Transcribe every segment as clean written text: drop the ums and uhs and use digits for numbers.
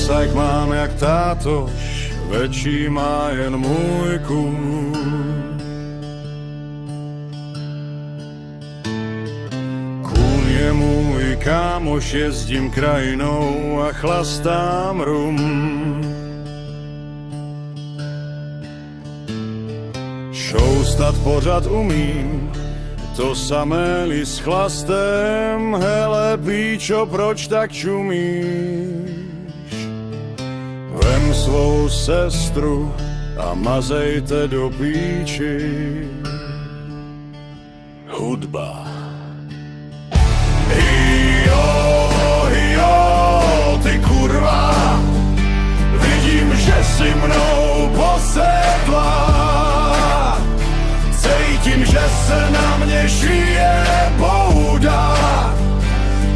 Kosajk mám jak tátoš, väčší má jen můj kůň. Kůň je můj kámoš, jezdím krajinou a chlastám rum. Šoustat pořad umím, to samé s chlastem. Hele píčo, proč tak čumíš? Vem svou sestru a mazejte do píči. Hudba. Hijo, hijo, ty kurva, vidím, že si mnou posedla. Cítím, že se na mě šije bouda,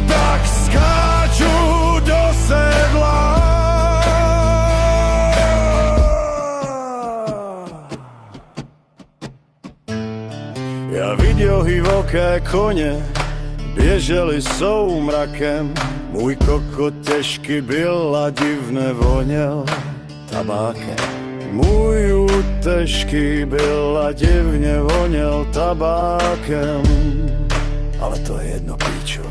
tak skáču do sedla. Já viděl divoké koně, běželi soumrakem. Můj kokot těžky byl a divne voněl tabákem. Můj útežky byl a divně voněl tabákem. Ale to je jedno, píčo.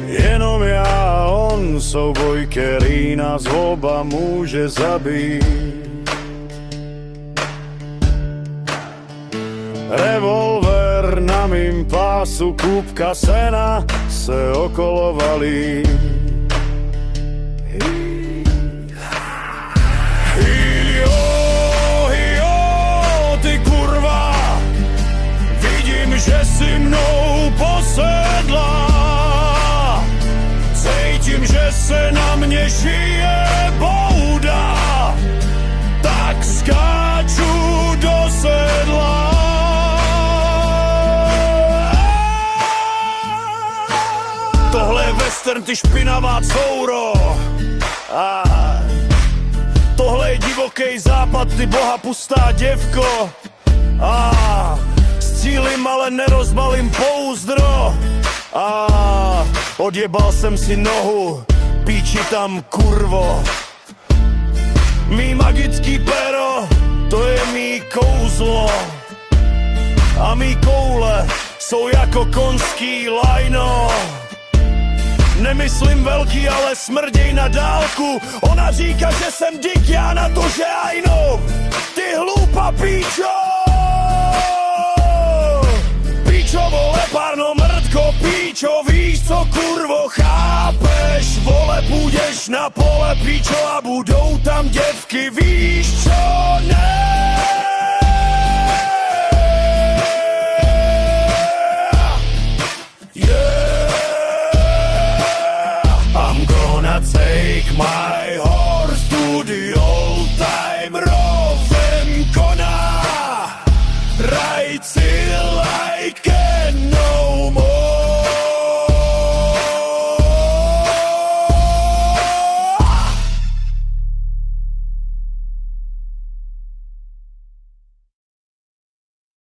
Jenom já a on souboj, který nás oba může zabít. Revolver na mým pásu, kůpka sena se okolo valí. Že si mnou posedla, cítím, že se na mě šije bouda, tak skáču do sedla. Tohle je western, ty špinavá couro. Tohle je divoký západ, ty boha pustá děvko. Cílim, ale nerozbalím pouzdro. Odjebal jsem si nohu, píči tam kurvo. Mý magický pero, to je mý kouzlo. A mý koule jsou jako konský lajno. Nemyslím velký, ale smrděj na dálku. Ona říká, že jsem dik, já na to, že ajno. Ty hlupa píčo! Píčo, vole, párno, mrdko, píčo, víš co, kurvo, chápeš? Vole, půjdeš na pole, píčo, a budou tam děvky, víš co, ne? Yeah, I'm gonna take my heart.